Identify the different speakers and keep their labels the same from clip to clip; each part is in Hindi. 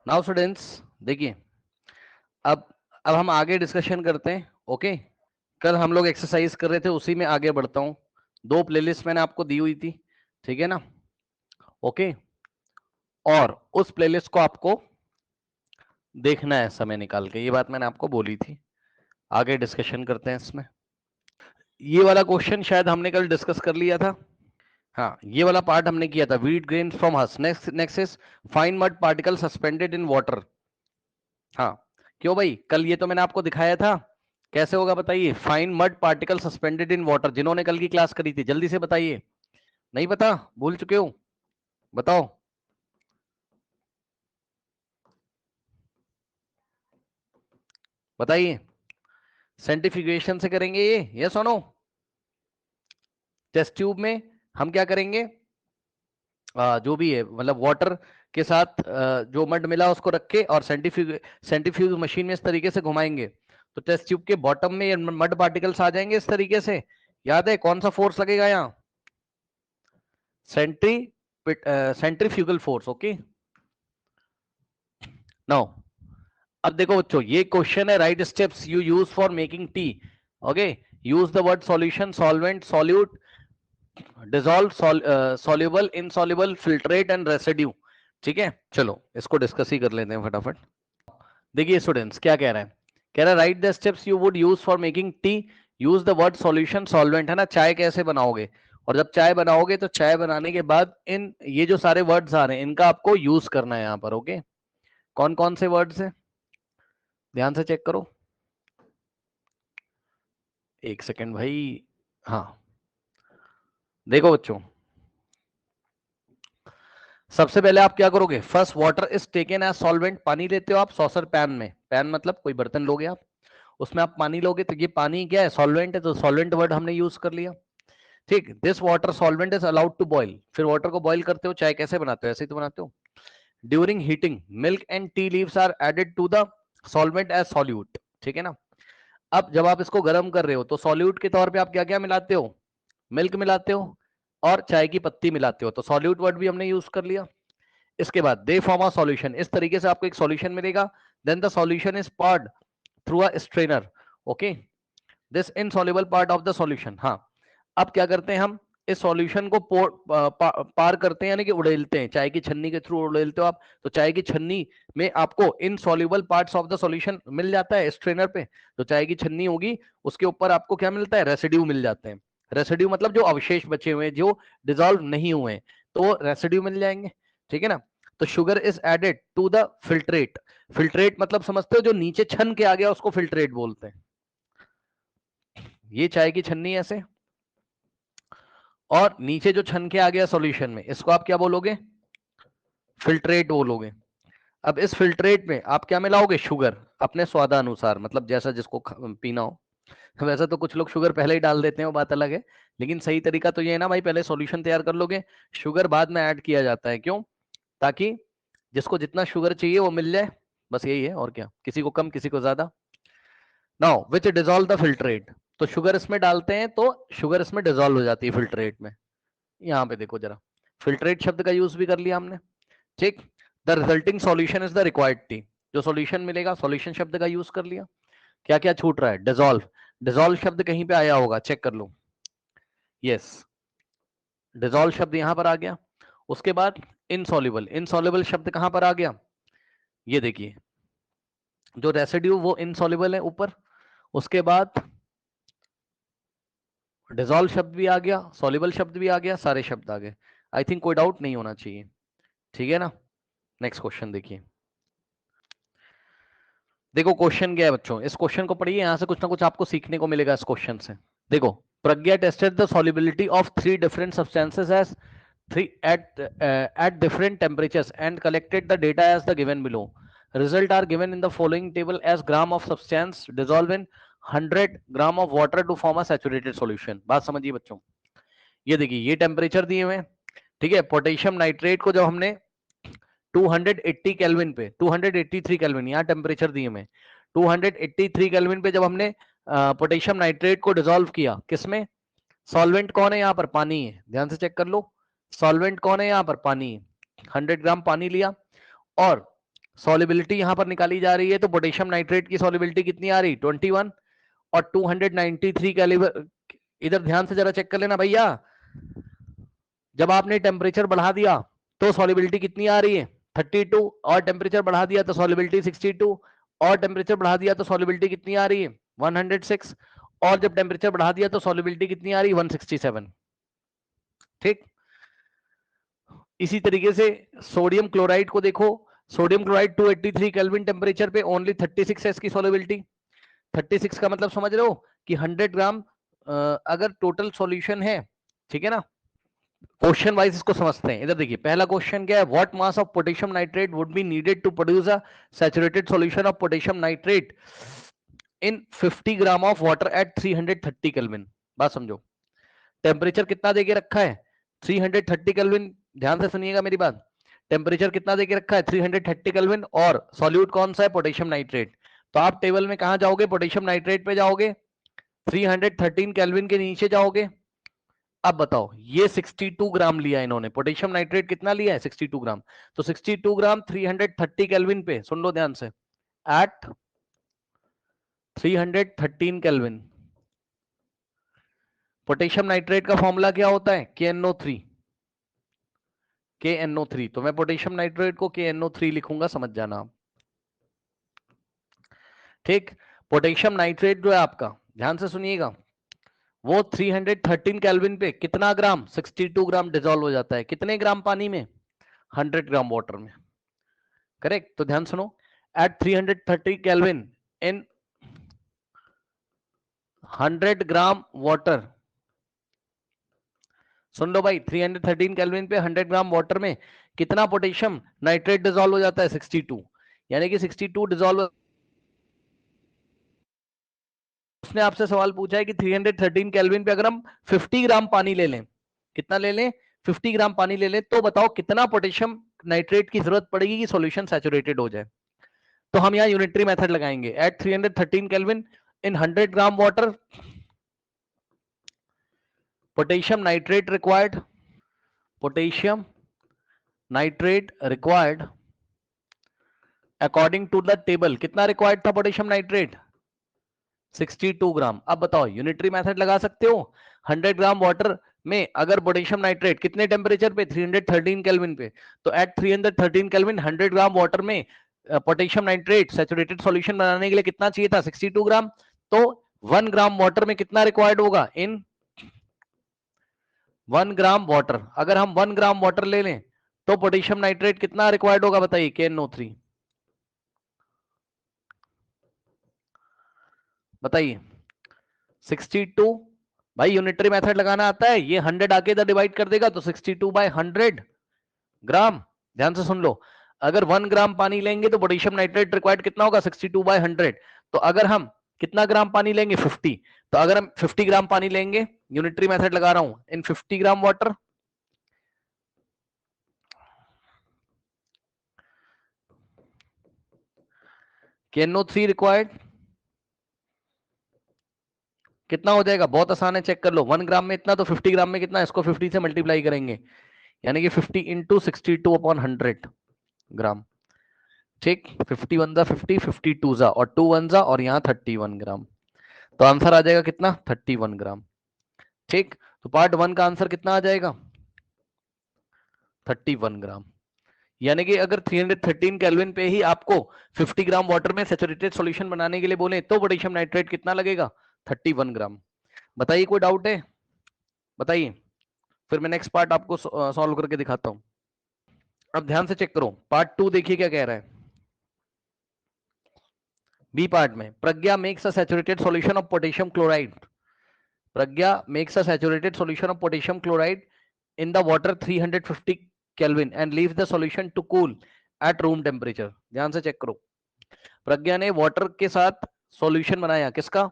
Speaker 1: नाउ स्टूडेंट्स देखिए, अब अब हम आगे डिस्कशन करते हैं। ओके, कल हम लोग एक्सरसाइज कर रहे थे, उसी में आगे बढ़ता हूं। दो प्लेलिस्ट मैंने आपको दी हुई थी, ठीक है ना। ओके, और उस प्लेलिस्ट को आपको देखना है समय निकाल के, ये बात मैंने आपको बोली थी। आगे डिस्कशन करते हैं इसमें। ये वाला क्वेश्चन शायद हमने कल डिस्कस कर लिया था। हाँ, ये वाला पार्ट हमने किया था। Wheat grain from husk, next is fine mud particle suspended in water. हाँ, क्यों भाई, कल ये तो मैंने आपको दिखाया था। कैसे होगा बताइए? Fine mud particle suspended in water. जिन्होंने कल की क्लास करी थी जल्दी से बताइए। नहीं पता, भूल चुके हो? बताओ। बताइए, सेंट्रीफ्यूगेशन से करेंगे ये, यस और नो? टेस्ट ट्यूब में हम क्या करेंगे? जो भी है, मतलब वाटर के साथ जो मड मिला उसको रख के और सेंट्रीफ्यूज मशीन में इस तरीके से घुमाएंगे तो टेस्ट ट्यूब के बॉटम में ये मड पार्टिकल्स आ जाएंगे इस तरीके से। याद है कौन सा फोर्स लगेगा यहाँ? Centri centrifugal force. Okay, now अब देखो बच्चों, ये क्वेश्चन है right steps you use for making tea. Okay, use the word solution, solvent, solute, dissolve, soluble, insoluble, filtrate and residue. ठीक है, चलो इसको डिस्कस ही कर लेते हैं फटाफट। देखिए स्टूडेंट्स क्या कह रहे हैं, कह रहा है right the steps you would use for making T, use the word solution, solvent, है ना। चाय कैसे बनाओगे, और जब चाय बनाओगे तो चाय बनाने के बाद इन ये जो सारे वर्ड्स आ रहे हैं इनका आपको यूज करना है यहाँ पर। ओके, कौन कौन से वर्ड्स हैं ध्यान से चेक करो। एक सेकेंड भाई। हाँ, देखो बच्चों, सबसे पहले आप क्या करोगे? First, water is taken as solvent. पानी लेते हो आप सॉसर पैन में, पैन मतलब कोई बर्तन लोगे आप, उसमें आप पानी लोगे तो ये पानी क्या है? सॉल्वेंट है, तो सॉल्वेंट वर्ड हमने यूज कर लिया। ठीक, this water solvent is allowed to boil. फिर वाटर को बॉईल करते हो, चाय कैसे बनाते हो ऐसे ही तो बनाते हो। During heating milk and tea leaves are added to the solvent as solute. ठीक है ना। अब जब आप इसको गर्म कर रहे हो तो सॉल्यूट के तौर पे आप क्या क्या मिलाते हो? मिल्क मिलाते हो और चाय की पत्ती मिलाते हो, तो सॉल्यूट वर्ड भी हमने यूज कर लिया। इसके बाद दे फॉर्म अ सॉल्यूशन, इस तरीके से आपको एक सॉल्यूशन मिलेगा। Then the solution is passed through a strainer. Okay, this insoluble part of the solution. हाँ, अब क्या करते हैं हम? इस सॉल्यूशन को पार करते हैं, यानी कि उड़ेलते हैं। चाय की छन्नी के थ्रू उड़ेलते हो आप, तो चाय की छन्नी में आपको insoluble parts of the solution मिल जाता है स्ट्रेनर पे। तो चाय की छन्नी होगी, उसके ऊपर आपको क्या मिलता है? रेसिड्यू मिल जाते हैं। रेसिड्यू मतलब जो अवशेष बचे हुए हैं, जो डिसॉल्व नहीं हुए हैं, तो रेसिड्यू मिल जाएंगे। ठीक है ना। तो sugar is added to the filtrate. Filtrate मतलब समझते हो, जो नीचे छन के आ गया उसको फिल्ट्रेट बोलते हैं। ये चाय की छन्नी ऐसे, और नीचे जो छन के आ गया सॉल्यूशन में, इसको आप क्या बोलोगे? फिल्ट्रेट बोलोगे। अब इस फिल्ट्रेट में आप क्या मिलाओगे? शुगर, अपने स्वादानुसार, मतलब जैसा जिसको पीना हो। वैसे तो कुछ लोग शुगर पहले ही डाल देते हैं, वो बात अलग है, लेकिन सही तरीका तो ये है ना भाई, पहले सॉल्यूशन तैयार कर लोगे, शुगर बाद में ऐड किया जाता है। क्यों? ताकि जिसको जितना शुगर चाहिए वो मिल जाए, बस यही है और क्या, किसी को कम किसी को ज्यादा। Now which dissolve the filtrate, तो शुगर इसमें डालते हैं तो शुगर इसमें डिसॉल्व हो जाती है फिल्ट्रेट में। यहाँ पे देखो जरा, फिल्ट्रेट शब्द का यूज भी कर लिया हमने। ठीक, the resulting solution is the required T. जो सॉल्यूशन मिलेगा, सॉल्यूशन शब्द का यूज कर लिया। क्या क्या छूट रहा है? डिसॉल्व, डिसॉल्व शब्द कहीं पे आया होगा, चेक कर लो। यस, डिसॉल्व शब्द यहां पर आ गया। उसके बाद इनसॉल्युबल, इनसॉल्युबल शब्द कहां पर आ गया? ये देखिए, जो रेसिड्यू वो इनसॉल्युबल है ऊपर। उसके बाद डिसॉल्व शब्द भी आ गया, सॉल्युबल शब्द भी आ गया, सारे शब्द आ गए। आई थिंक कोई डाउट नहीं होना चाहिए। ठीक है ना। नेक्स्ट क्वेश्चन देखिए। देखो क्वेश्चन क्या है बच्चों, इस क्वेश्चन को पढ़िए, यहां से कुछ ना कुछ आपको सीखने को मिलेगा इस क्वेश्चन से। देखो, Pragya tested the solubility of 3 different substances as 3 at different temperatures and collected the data as the given below. Result are given in the following table as gram of substance dissolve in 100 gram of water to form a saturated solution. बात समझिए बच्चों, ये देखिए ये टेम्परेचर दिए हुए हैं। ठीक है, पोटेशियम नाइट्रेट को जब हमने 280 केल्विन पे, 283 केल्विन, यहाँ टेम्परेचर दिए में, 283 केल्विन पे जब हमने पोटेशियम नाइट्रेट को डिसॉल्व किया, किसमें? सॉल्वेंट कौन है यहाँ पर? पानी है, ध्यान से चेक कर लो। सॉल्वेंट कौन है यहाँ पर? पानी है। 100 ग्राम पानी लिया और सॉल्युबिलिटी यहां पर निकाली जा रही है, तो पोटेशियम नाइट्रेट की सॉल्युबिलिटी कितनी आ रही 21 और 293 कैलिबर। इधर ध्यान से जरा चेक कर लेना भैया, जब आपने टेम्परेचर बढ़ा दिया तो सॉल्युबिलिटी कितनी आ रही है 32, और टेम्परेचर बढ़ा दिया तो सॉल्युबिलिटी 62, और टेम्परेचर बढ़ा दिया तो सॉल्युबिलिटी कितनी आ रही है 106, और जब टेम्परेचर बढ़ा दिया तो सॉल्युबिलिटी कितनी आ रही है 167। ठीक, इसी तरीके से सोडियम क्लोराइड को देखो, सोडियम क्लोराइड 283 केल्विन टेम्परेचर पे ओनली 36 है इसकी सॉल्युबिलिटी। 36 का मतलब समझ रहे हो कि 100 ग्राम अगर टोटल सॉल्यूशन है, ठीक है ना। क्वेश्चन वाइज इसको समझते हैं। इधर देखिए पहला क्वेश्चन क्या है, what mass of potassium nitrate would be needed to produce a saturated solution of potassium nitrate in 50 gram of water at 330 kelvin. बात समझो, टेम्परेचर कितना देके रखा है 330 केल्विन, ध्यान से सुनिएगा मेरी बात। टेम्परेचर कितना देके रखा है 330 केल्विन, और सॉल्यूट कौन सा है पोटेशियम नाइट्रेट। तो आप टेबल में कहां जाओगे, पोटेशियम नाइट्रेट पे जाओगे, 313 केल्विन के नीचे जाओगे। अब बताओ, ये 62 ग्राम लिया इन्होंने, पोटेशियम नाइट्रेट कितना लिया है 62 ग्राम। तो 62 ग्राम 330 केल्विन पे, सुन लो ध्यान से, एट 313 केल्विन। पोटेशियम नाइट्रेट का फॉर्मूला क्या होता है KNO3। KNO3, तो मैं पोटेशियम नाइट्रेट को KNO3 लिखूंगा, समझ जाना आप। ठीक, पोटेशियम नाइट्रेट जो है आपका, ध्यान से सुनिएगा, वो 313 केल्विन पे कितना ग्राम 62 ग्राम डिसॉल्व हो जाता है, कितने ग्राम पानी में 100 ग्राम वाटर में। करेक्ट, तो ध्यान सुनो, eight 330 kelvin in 100 gram water, सुन लो भाई, 313 केल्विन पे 100 ग्राम वाटर में कितना पोटेशियम नाइट्रेट डिसॉल्व हो जाता है 62, यानी कि 62 डिसॉल्व। उसने आपसे सवाल पूछा है कि 313 केल्विन पे अगर हम 50 ग्राम पानी ले लें, कितना ले लें 50 ग्राम पानी ले लें, तो बताओ कितना पोटेशियम नाइट्रेट की जरूरत पड़ेगी कि सॉल्यूशन सैचुरेटेड हो जाए। तो हम यहाँ यूनिटरी मेथड लगाएंगे, at 313 kelvin in 100 gram water potassium nitrate required, potassium nitrate required according to the table, कितना रिक्वायर्ड था पोटेशियम नाइट्रेट 62 ग्राम। अब बताओ यूनिटरी मेथड लगा सकते हो, 100 ग्राम वाटर में अगर पोटेशियम नाइट्रेट कितने टेम्परेचर पे 313 केल्विन पे, तो एट 313 केल्विन 100 ग्राम वाटर में पोटेशियम नाइट्रेट सैचुरेटेड सॉल्यूशन बनाने के लिए कितना चाहिए था 62 ग्राम। तो 1 ग्राम वाटर में कितना रिक्वायर्ड होगा, इन 1 ग्राम वाटर, अगर हम 1 ग्राम वाटर ले लें तो पोटेशियम नाइट्रेट कितना रिक्वायर्ड होगा बताइए KNO3, बताइए 62। भाई यूनिटरी मेथड लगाना आता है, ये 100 आके इधर डिवाइड कर देगा तो 62 बाय 100 ग्राम। ध्यान से सुन लो, अगर 1 ग्राम पानी लेंगे तो पोटेशियम नाइट्रेट रिक्वायर्ड कितना होगा 62 बाय 100। तो अगर हम कितना ग्राम पानी लेंगे 50, तो अगर हम 50 ग्राम पानी लेंगे, यूनिटरी मेथड लगा रहा हूं, इन 50 ग्राम वाटर KNO3 रिक्वायर्ड कितना हो जाएगा, बहुत आसान है, चेक कर लो, 1 ग्राम में इतना तो 50 ग्राम में कितना, इसको 50 से मल्टीप्लाई करेंगे, यानी कि 50 इंटू 62 अपॉन 100 ग्राम। ठीक, 50 वन जा 50, 52 जा और 2 वन जा, और यहाँ 31 ग्राम। तो आंसर आ जाएगा कितना 31 ग्राम। ठीक, तो पार्ट 1 का आंसर कितना आ जाएगा 31 ग्राम। यानी कि अगर 313 केल्विन पे ही आपको 50 ग्राम वाटर में सैचुरेटेड सॉल्यूशन बनाने के लिए बोले तो पोटेशियम नाइट्रेट कितना लगेगा 31 ग्राम। बताइए कोई डाउट है, बताइए, फिर मैं नेक्स्ट पार्ट आपको सॉल्व करके दिखाता हूं। अब ध्यान से चेक करो, पार्ट 2 देखिए क्या कह रहा है। बी पार्ट में, Pragya makes a saturated solution of potassium chloride, Pragya makes a saturated solution of potassium chloride in the water 350 Kelvin and leaves the solution to cool at room temperature। ध्यान से चेक करो, प्रज्ञा ने वाटर के साथ सॉल्यूशन बनाया, किसका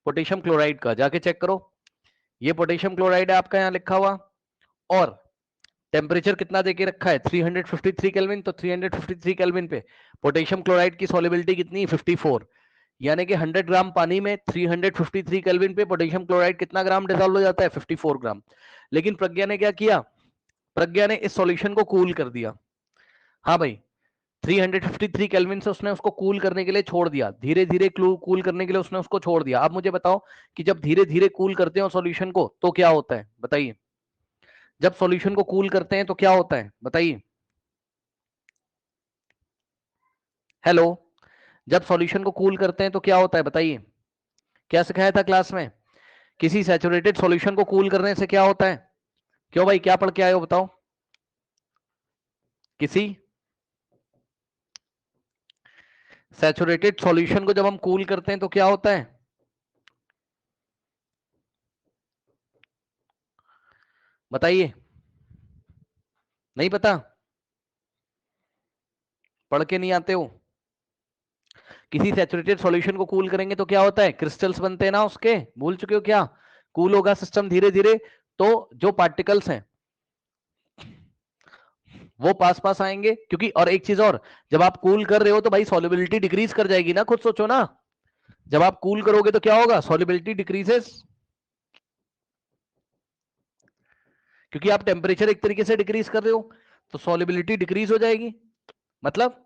Speaker 1: पोटेशियम क्लोराइड का, जाके चेक करो, ये पोटेशियम क्लोराइड है आपका यहाँ लिखा हुआ, और टेम्परेचर कितना देके रखा है 353 केल्विन। तो 353 केल्विन पे पोटेशियम क्लोराइड की सॉल्युबिलिटी कितनी 54, यानी कि 100 ग्राम पानी में 353 केल्विन पे पोटेशियम क्लोराइड कितना ग्राम डिसॉल्व हो जाता है 54 ग्राम। लेकिन प्रज्ञा ने क्या किया, प्रज्ञा ने इस सॉल्यूशन को कूल कर दिया। हाँ भाई, 353 केल्विन से उसने उसको कूल करने के लिए छोड़ दिया, धीरे धीरे कूल करने के लिए उसने उसको छोड़ दिया। अब मुझे बताओ कि जब धीरे धीरे कूल करते हो सॉल्यूशन को तो क्या होता है, बताइए। जब सॉल्यूशन को कूल करते हैं तो क्या होता है, बताइए। हेलो, जब सॉल्यूशन को कूल करते हैं तो क्या होता है, बताइए। क्या सिखाया था क्लास में? किसी सैचुरेटेड सॉल्यूशन को कूल करने से क्या होता है? क्यों भाई, क्या पढ़ के आए हो बताओ। किसी सैचुरेटेड सॉल्यूशन को जब हम कूल करते हैं तो क्या होता है, बताइए। नहीं पता? पढ़ के नहीं आते हो? किसी सैचुरेटेड सॉल्यूशन को कूल करेंगे तो क्या होता है, क्रिस्टल्स बनते हैं ना उसके, भूल चुके हो क्या? कूल होगा सिस्टम धीरे धीरे, तो जो पार्टिकल्स हैं वो पास पास आएंगे, क्योंकि और एक चीज और, जब आप कूल कर रहे हो तो भाई सॉल्युबिलिटी डिक्रीज कर जाएगी ना, खुद सोचो ना। जब आप कूल करोगे तो क्या होगा, सॉल्युबिलिटी डिक्रीजेस, क्योंकि आप टेम्परेचर एक तरीके से डिक्रीज कर रहे हो, तो सॉल्युबिलिटी डिक्रीज हो जाएगी। मतलब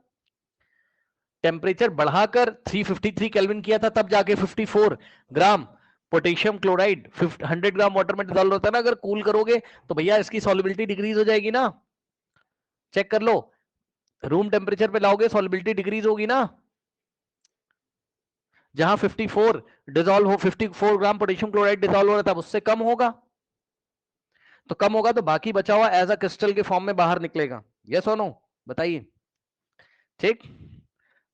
Speaker 1: टेम्परेचर बढ़ाकर 353 केल्विन किया था, तब जाके 54 gram potassium chloride 100 gram water में डिसॉल्व होता है ना, अगर कूल करोगे तो भैया इसकी सॉल्युबिलिटी डिक्रीज हो जाएगी ना। चेक कर लो, रूम टेम्परेचर पे लाओगे सॉल्युबिलिटी डिक्रीज होगी ना। जहां 54 डिसॉल्व हो, 54 ग्राम पोटेशियम क्लोराइड डिसॉल्व हो रहा था, उससे कम होगा, तो कम होगा तो बाकी बचा हुआ एज अ क्रिस्टल के फॉर्म में बाहर निकलेगा। यस और नो, बताइए। ठीक,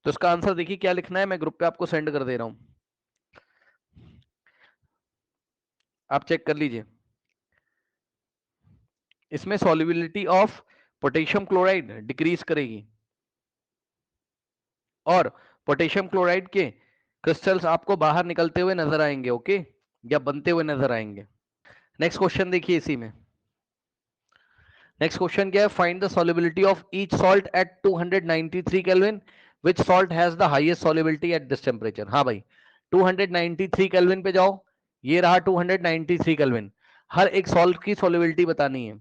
Speaker 1: तो इसका आंसर देखिए क्या लिखना है, मैं ग्रुप पे आपको सेंड कर दे रहा हूं, आप चेक कर लीजिए। इसमें solubility of potassium chloride decrease करेगी और पोटेशियम क्लोराइड के क्रिस्टल्स आपको बाहर निकलते हुए नजर आएंगे, ओके, या बनते हुए नजर आएंगे। नेक्स्ट क्वेश्चन देखिए इसी में। नेक्स्ट क्वेश्चन क्या है, find the solubility of each salt at 293 kelvin, which salt has the highest solubility at this temperature. हाँ भाई, 293 केल्विन पे जाओ, ये रहा 293 केल्विन। हर एक सॉल्ट की सॉल्युबिलिटी बतानी है,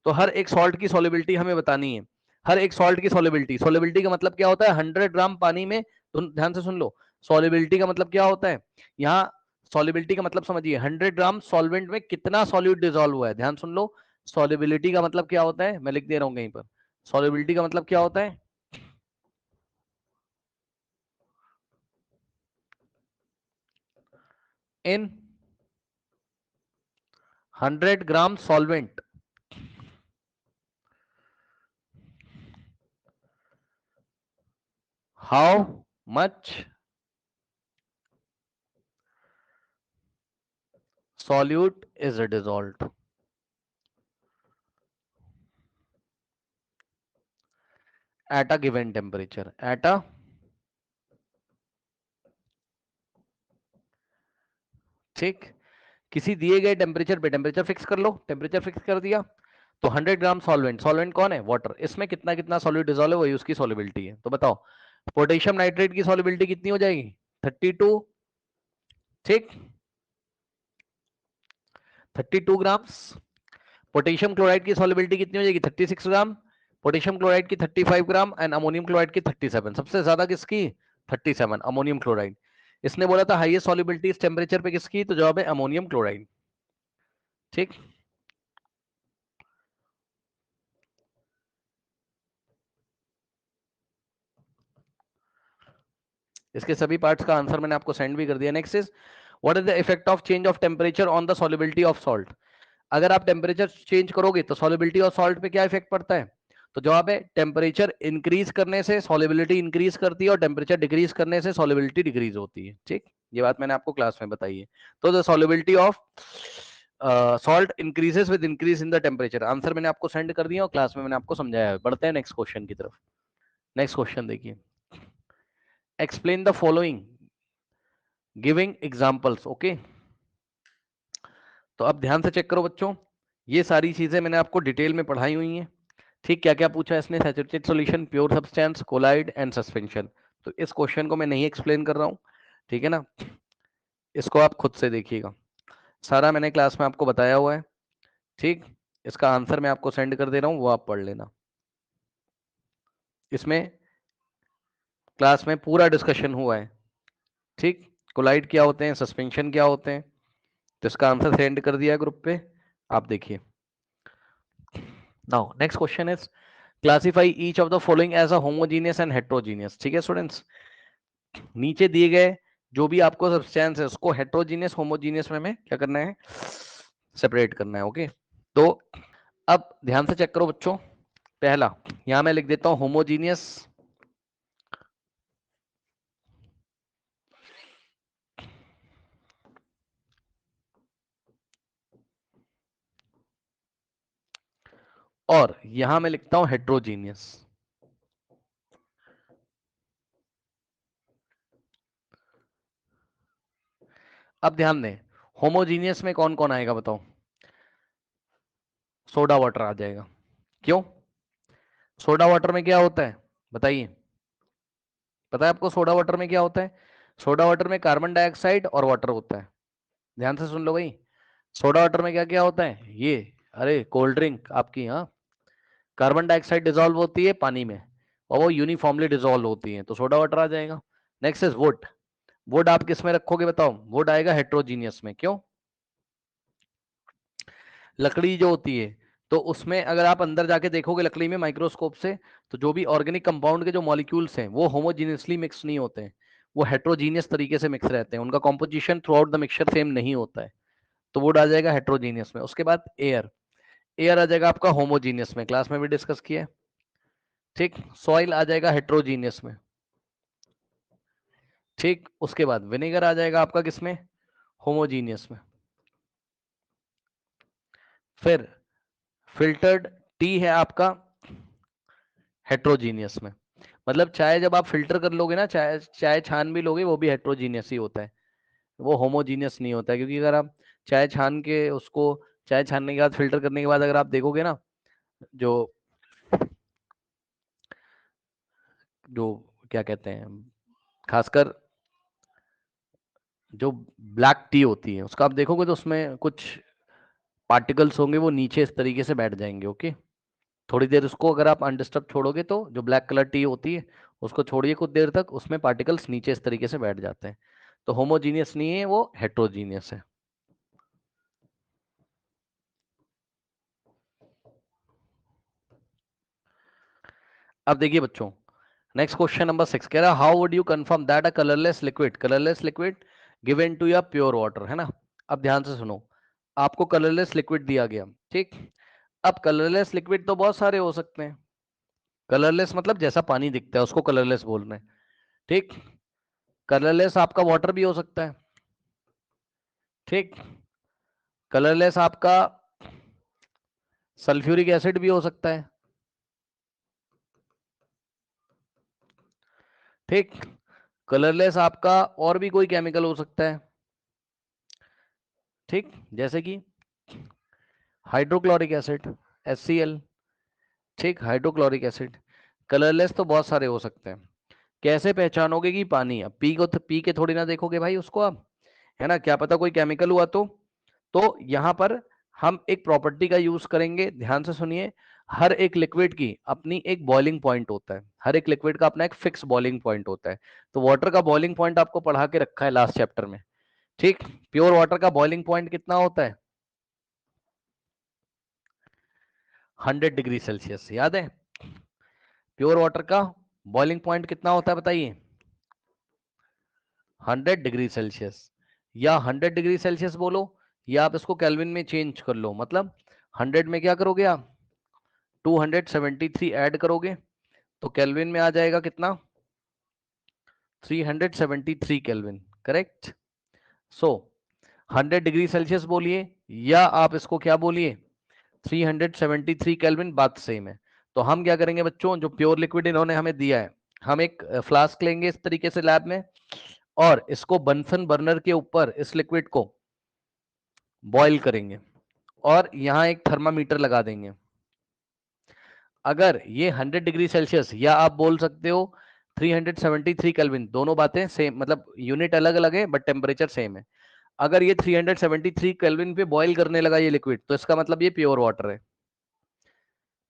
Speaker 1: तो हर एक सॉल्ट की सॉल्युबिलिटी हमें बतानी है। हर एक सॉल्ट की सॉल्युबिलिटी, सॉल्युबिलिटी का मतलब क्या होता है, 100 ग्राम पानी में, तो ध्यान से सुन लो, सॉल्युबिलिटी का मतलब क्या होता है यहाँ, सॉल्युबिलिटी का मतलब समझिए, 100 ग्राम सॉल्वेंट में कितना सॉल्यूट डिसॉल्व हुआ है, ध्यान सुन लो। सॉल्युबिलिटी का मतलब क्या होता है, मैं लिख दे रहा हूं कहीं पर, सॉल्युबिलिटी का मतलब क्या होता है, in 100 gram solvent how much solute is dissolved at a given temperature, at a, ठीक, किसी दिए गए टेम्परेचर पे, टेम्परेचर फिक्स कर लो, टेम्परेचर फिक्स कर दिया, तो 100 ग्राम सॉल्वेंट, सॉल्वेंट कौन है, वाटर, इसमें कितना कितना सॉल्यूट डिसॉल्व है वही उसकी सॉल्युबिलिटी है। तो बताओ पोटेशियम नाइट्रेट की सॉल्युबिलिटी कितनी हो जाएगी, 32, ठीक, 32 ग्राम्स। पोटेशियम क्लोराइड की सॉल्युबिलिटी कितनी हो जाएगी, 36 ग्राम। पोटेशियम क्लोराइड की 35 ग्राम एंड अमोनियम क्लोराइड की 37। सबसे ज्यादा किसकी, 37, अमोनियम क्लोराइड। इसने बोला था हाईएस्ट सॉल्युबिलिटी इस टेम्परेचर पे किसकी, तो जवाब है अमोनियम क्लोराइड। ठीक, इसके सभी पार्ट्स का आंसर मैंने आपको सेंड भी कर दिया। Next is, what is the effect of change of temperature on the solubility of salt. अगर आप टेम्परेचर चेंज करोगे तो सॉल्युबिलिटी ऑफ सॉल्ट पे क्या इफेक्ट पड़ता है, तो जवाब है टेम्परेचर इंक्रीज करने से सॉल्युबिलिटी इंक्रीज करती है और टेम्परेचर डिक्रीज करने से सॉल्युबिलिटी डिक्रीज होती है। ठीक, ये बात मैंने आपको क्लास में बताई है। तो the solubility of salt increases with increase in the temperature, answer मैंने आपको सेंड कर दिया और क्लास में मैंने आपको समझाया है। बढ़ते हैं नेक्स्ट क्वेश्चन की तरफ। नेक्स्ट क्वेश्चन देखिए, explain the following giving examples, okay. तो अब ध्यान से चेक करो बच्चों, ये सारी चीजें मैंने आपको डिटेल में पढ़ाई हुई हैं। ठीक, क्या क्या पूछा है इसने, saturated solution, pure substance, colloid and suspension. तो इस क्वेश्चन को मैं नहीं एक्सप्लेन कर रहा हूँ, ठीक है ना, इसको आप खुद से देखिएगा, सारा मैंने क्लास में आपको बताया हुआ है। ठीक, इसका आंसर मैं आपको सेंड कर दे रहा हूँ, वो आप पढ़ लेना। इसमें क्लास में पूरा डिस्कशन हुआ है, ठीक। कोलाइड क्या होते हैं, सस्पेंशन क्या होते हैं, तो इसका आंसर सेंड कर दिया ग्रुप पे, आप देखिए। Now next question is classify each of the following as a homogeneous and heterogeneous. ठीक है स्टूडेंट्स, नीचे दिए गए जो भी आपको सब्सटेंस है उसको हेट्रोजीनियस होमोजीनियस में क्या करना है, सेपरेट करना है। ओके, तो अब ध्यान से चेक करो बच्चों। पहला यहां मैं लिख देता हूं होमोजीनियस, और यहां मैं लिखता हूं हेट्रोजीनियस। अब ध्यान दें, होमोजीनियस में कौन कौन आएगा बताओ, सोडा वाटर आ जाएगा। क्यों, सोडा वाटर में क्या होता है बताइए, पता है आपको सोडा वाटर में क्या होता है? सोडा वाटर में कार्बन डाइऑक्साइड और वाटर होता है। ध्यान से सुन लो भाई, सोडा वाटर में क्या क्या होता है ये, अरे कोल्ड ड्रिंक आपकी, हाँ, कार्बन डाइऑक्साइड डिजोल्व होती है पानी में और वो यूनिफॉर्मली डिजोल्व होती है, तो सोडा वाटर आ जाएगा। Next is would. वुड आप किस में रखोगे बताओ, वुड आएगा हेट्रोजीनियस में। क्यों, लकड़ी जो होती है तो उसमें अगर आप अंदर जाके देखोगे लकड़ी में माइक्रोस्कोप से, तो जो भी ऑर्गेनिक कंपाउंड के जो मॉलिक्यूल्स हैं वो होमोजीनियसली मिक्स नहीं होते हैं, वो हेट्रोजीनियस तरीके से मिक्स रहते हैं, उनका composition through out the mixture same नहीं होता है, तो वुड आ जाएगा हेट्रोजीनियस में। उसके बाद एयर, एयर आ जाएगा आपका होमोजीनियस में, क्लास में भी डिस्कस किया है, ठीक। सॉइल आ जाएगा हेट्रोजीनियस में, ठीक। उसके बाद विनेगर आ जाएगा आपका किसमें, होमोजीनियस में। फिर फिल्टर्ड टी है आपका हेट्रोजीनियस में, मतलब चाय जब आप फिल्टर कर लोगे ना, चाय चाय छान भी लोगे वो भी हेट्रोजीनियस ही होता है, वो होमोजीनियस नहीं होता है। क्योंकि अगर आप चाय छान के उसको, चाय छानने के बाद फिल्टर करने के बाद अगर आप देखोगे ना, जो जो क्या कहते हैं, खासकर जो ब्लैक टी होती है उसका आप देखोगे तो उसमें कुछ पार्टिकल्स होंगे वो नीचे इस तरीके से बैठ जाएंगे। ओके, थोड़ी देर उसको अगर आप अनडिस्टर्ब छोड़ोगे तो जो ब्लैक कलर टी होती है उसको छोड़िए कुछ देर तक, उसमें पार्टिकल्स नीचे इस तरीके से बैठ जाते हैं, तो होमोजीनियस नहीं है, वो हेट्रोजीनियस है। अब देखिए बच्चों, नेक्स्ट क्वेश्चन नंबर 6 कह रहा है how would you confirm that a colourless liquid given to या प्योर वाटर, है ना। अब ध्यान से सुनो, आपको कलरलेस लिक्विड दिया गया, ठीक। अब कलरलेस लिक्विड तो बहुत सारे हो सकते हैं, कलरलेस मतलब जैसा पानी दिखता है उसको कलरलेस बोल रहे हैं, ठीक। कलरलेस आपका वाटर भी हो सकता है, ठीक। कलरलेस आपका सल्फ्यूरिक एसिड भी हो सकता है, ठीक। कलरलेस आपका और भी कोई केमिकल हो सकता है, ठीक, जैसे कि हाइड्रोक्लोरिक एसिड HCl, ठीक, हाइड्रोक्लोरिक एसिड। कलरलेस तो बहुत सारे हो सकते हैं, कैसे पहचानोगे कि पानी, अब पी को पी के थोड़ी ना देखोगे भाई उसको आप, है ना, क्या पता कोई केमिकल हुआ तो यहां पर हम एक प्रॉपर्टी का यूज करेंगे, ध्यान से सुनिए। हर एक लिक्विड की अपनी एक बॉइलिंग पॉइंट होता है, हर एक लिक्विड का अपना एक फिक्स बॉइलिंग पॉइंट होता है, तो वाटर का बॉइलिंग पॉइंट आपको पढ़ा के रखा है लास्ट चैप्टर में, ठीक। प्योर वाटर का बॉइलिंग पॉइंट कितना होता है, 100 डिग्री सेल्सियस, याद है। प्योर वाटर का बॉइलिंग पॉइंट कितना होता है बताइए, 100 डिग्री सेल्सियस, या 100 डिग्री सेल्सियस बोलो, या आप इसको केल्विन में चेंज कर लो, मतलब 100 में क्या करोगे आप 273 ऐड करोगे तो केल्विन में आ जाएगा कितना, 373 केल्विन, करेक्ट। सो 100 डिग्री सेल्सियस बोलिए या आप इसको क्या बोलिए 373 केल्विन, बात सेम है। तो हम क्या करेंगे बच्चों, जो प्योर लिक्विड इन्होंने हमें दिया है, हम एक फ्लास्क लेंगे इस तरीके से लैब में, और इसको बंसन बर्नर के ऊपर इस लिक्विड को बॉईल करेंगे और यहाँ एक थर्मामीटर लगा देंगे। अगर ये 100 डिग्री सेल्सियस या आप बोल सकते हो 373 केल्विन, दोनों बातें सेम, मतलब यूनिट अलग अलग है बट टेम्परेचर सेम है। अगर ये 373 केल्विन पे बॉईल करने लगा ये लिक्विड, तो इसका मतलब ये प्योर वाटर है।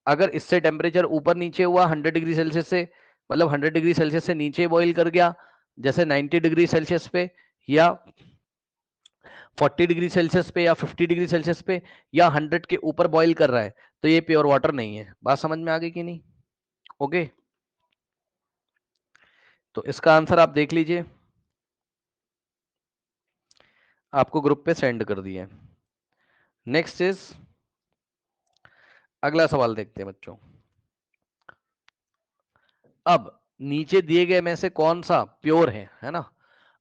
Speaker 1: अगर इससे टेम्परेचर ऊपर नीचे हुआ 100 डिग्री सेल्सियस से मतलब 100 डिग्री सेल्सियस से नीचे बॉईल कर गया, जैसे 90 डिग्री सेल्सियस पे, या 40 डिग्री सेल्सियस पे, या 50 डिग्री सेल्सियस पे, या 100 के ऊपर बॉईल कर रहा है, तो ये प्योर वाटर नहीं है। बात समझ में आ गई कि नहीं? ओके, तो इसका आंसर आप देख लीजिए, आपको ग्रुप पे सेंड कर दिया है। नेक्स्ट इज, अगला सवाल देखते हैं बच्चों। अब नीचे दिए गए में से कौन सा प्योर है ना?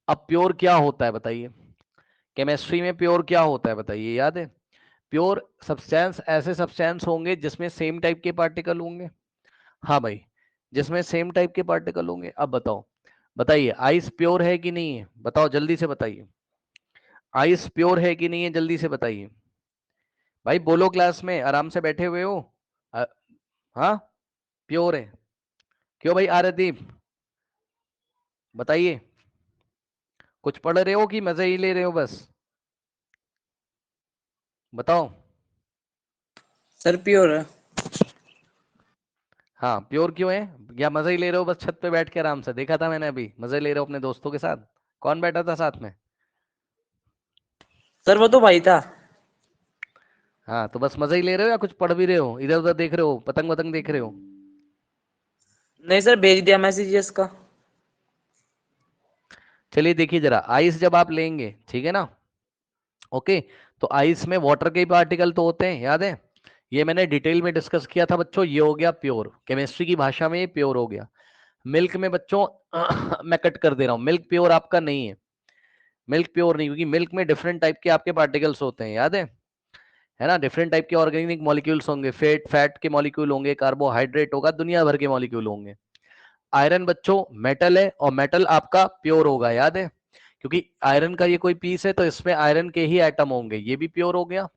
Speaker 1: अब प्योर क्या होता है बताइए, केमिस्ट्री में प्योर क्या होता है बताइए, याद है? प्योर सब्सटेंस ऐसे सब्सटेंस होंगे जिसमें सेम टाइप के पार्टिकल होंगे। हाँ भाई, जिसमें सेम टाइप के पार्टिकल होंगे। अब बताओ, बताइए आइस प्योर है कि नहीं है? बताओ जल्दी से बताइए, आइस प्योर है कि नहीं है? जल्दी से बताइए भाई, बोलो, क्लास में आराम से बैठे हुए हो। अ, हाँ, प्योर है। क्यों भाई आरदीप, बताइए, कुछ पढ़ रहे हो कि मजे ही ले रहे हो बस? बताओ।
Speaker 2: सर प्योर है।
Speaker 1: हाँ, प्योर क्यों है? या मजे ही ले रहे हो बस छत पे बैठ के आराम से? देखा था मैंने अभी, मजे ले रहे हो अपने दोस्तों के साथ। कौन बैठा था साथ में?
Speaker 2: सर वो तो भाई था।
Speaker 1: हाँ, तो बस मजे ही ले रहे हो या कुछ पढ़ भी रहे हो? इधर उधर देख रहे हो, पतंग वतंग देख रहे हो?
Speaker 2: नहीं सर, भेज दिया मैसेज इसका।
Speaker 1: चलिए देखिए जरा, आइस जब आप लेंगे, ठीक है ना, ओके, तो आइस में वाटर के पार्टिकल तो होते हैं, याद है? ये मैंने डिटेल में डिस्कस किया था बच्चों, ये हो गया प्योर, केमिस्ट्री की भाषा में ये प्योर हो गया। मिल्क में बच्चों मैं कट कर दे रहा हूं, मिल्क प्योर आपका नहीं है, मिल्क प्योर नहीं, क्योंकि मिल्क में डिफरेंट टाइप के आपके पार्टिकल्स होते हैं, याद है ना? डिफरेंट टाइप के ऑर्गेनिक मॉलिक्यूल्स होंगे, फैट के मॉलिक्यूल होंगे, कार्बोहाइड्रेट होगा, दुनिया भर के मॉलिक्यूल होंगे। आयरन बच्चों मेटल है, और मेटल आपका प्योर होगा, याद है? क्योंकि आयरन का ये कोई पीस है तो इसमें आयरन के ही एटम होंगे, ये भी प्योर हो गया।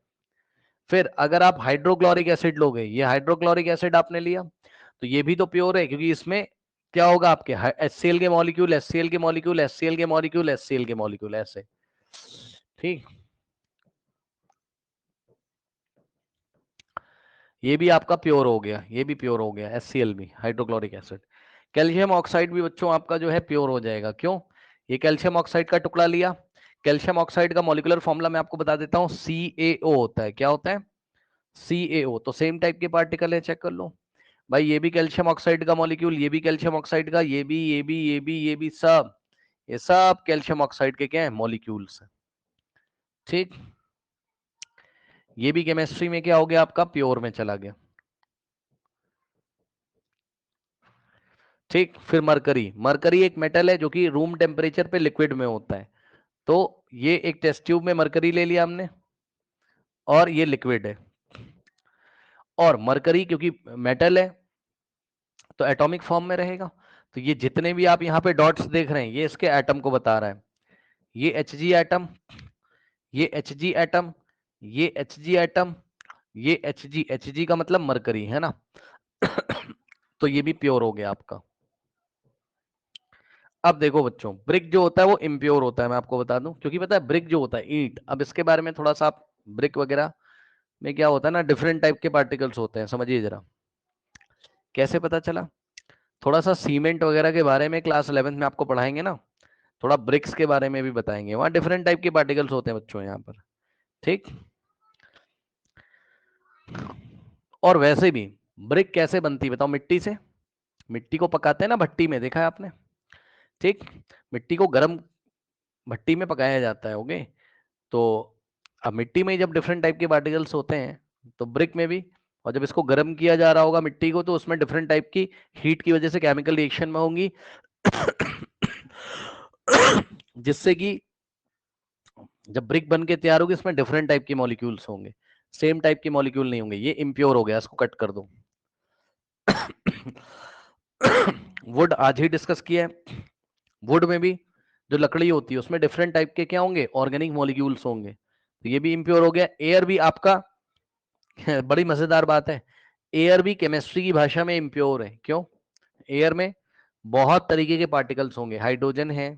Speaker 1: फिर अगर आप हाइड्रोक्लोरिक एसिड लोगे, ये हाइड्रोक्लोरिक एसिड आपने लिया, तो ये भी तो प्योर है, क्योंकि इसमें क्या होगा आपके, HCl के मॉलिक्यूल, HCl के मॉलिक्यूल, HCl के मॉलिक्यूल, HCl के मॉलिक्यूल, ऐसे। ठीक, ये भी आपका प्योर हो गया, ये भी प्योर हो गया, HCl भी, हाइड्रोक्लोरिक एसिड। कैल्शियम ऑक्साइड भी बच्चों आपका जो है प्योर हो जाएगा। क्यों? ये कैल्शियम ऑक्साइड का टुकड़ा लिया, कैल्शियम ऑक्साइड का मॉलिक्यूलर फॉर्मूला मैं आपको बता देता हूं, CaO होता है। क्या होता है? CaO। तो सेम टाइप के पार्टिकल है, चेक कर लो भाई, ये भी कैल्शियम ऑक्साइड का मॉलिक्यूल, ये भी कैल्शियम ऑक्साइड का, ये भी सब, ये सब कैल्शियम ऑक्साइड के क्या है? मॉलिक्यूल्स। ठीक, ये भी केमिस्ट्री में क्या हो गया आपका? प्योर में चला गया। ठीक, फिर मरकरी, मरकरी एक मेटल है जो कि रूम टेम्परेचर पे लिक्विड में होता है। तो ये एक टेस्ट ट्यूब में मरकरी ले लिया हमने, और ये लिक्विड है। और मरकरी क्योंकि मेटल है तो एटॉमिक फॉर्म में रहेगा, तो ये जितने भी आप यहाँ पे डॉट्स देख रहे हैं, ये इसके एटम को बता रहा है। ये Hg एटम, ये Hg एटम, ये Hg एटम, ये Hg का मतलब मरकरी है ना? तो ये भी प्योर हो गया आपका। अब देखो बच्चों, ब्रिक जो होता है वो इम्प्योर होता है, मैं आपको बता दूं, क्योंकि पता है ब्रिक जो होता है ईंट, अब इसके बारे में थोड़ा सा आप, ब्रिक वगैरह में क्या होता है ना, डिफरेंट टाइप के पार्टिकल्स होते हैं, समझिए जरा। कैसे पता चला? थोड़ा सा सीमेंट वगैरह के बारे में क्लास 11th में आपको पढ़ाएंगे ना, थोड़ा ब्रिक्स के बारे में भी बताएंगे, वहां डिफरेंट टाइप के पार्टिकल्स होते हैं बच्चों यहाँ पर। ठीक, और वैसे भी ब्रिक कैसे बनती है बताओ? मिट्टी से, मिट्टी को पकाते हैं ना भट्टी में, देखा है आपने? ठीक, मिट्टी को गर्म भट्टी में पकाया जाता है, ओके। तो अब मिट्टी में जब डिफरेंट टाइप के पार्टिकल्स होते हैं, तो ब्रिक में भी, और जब इसको गर्म किया जा रहा होगा मिट्टी को, तो उसमें डिफरेंट टाइप की हीट की वजह से केमिकल रिएक्शन में होंगी, जिससे कि जब ब्रिक बन के तैयार होगी, इसमें डिफरेंट टाइप के मॉलिक्यूल्स होंगे, सेम टाइप के मॉलिक्यूल नहीं होंगे। ये इम्प्योर हो गया, इसको कट कर दो। वुड आज ही डिस्कस किया है, वुड में भी जो लकड़ी होती है उसमें डिफरेंट टाइप के क्या होंगे? ऑर्गेनिक मॉलिक्यूल्स होंगे, तो ये भी इम्प्योर हो गया। एयर भी आपका बड़ी मजेदार बात है, एयर भी केमिस्ट्री की भाषा में इम्प्योर है। क्यों? एयर में बहुत तरीके के पार्टिकल्स होंगे, हाइड्रोजन है,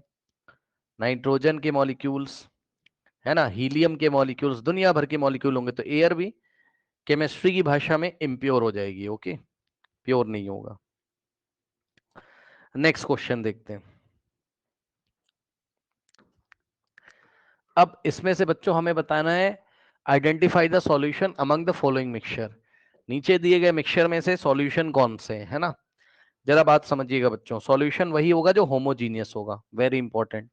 Speaker 1: नाइट्रोजन के मॉलिक्यूल्स है ना, हीलियम के मॉलिक्यूल्स, दुनिया भर के मॉलिक्यूल होंगे, तो एयर भी केमिस्ट्री की भाषा में इम्प्योर हो जाएगी, ओके, प्योर नहीं होगा। नेक्स्ट क्वेश्चन देखते हैं। अब इसमें से बच्चों हमें बताना है identify the solution among the following mixture. नीचे दिए गए मिक्सचर में से सॉल्यूशन कौन से है ना, जरा बात समझिएगा बच्चों। सॉल्यूशन वही होगा जो होमोजीनियस होगा, वेरी इंपॉर्टेंट।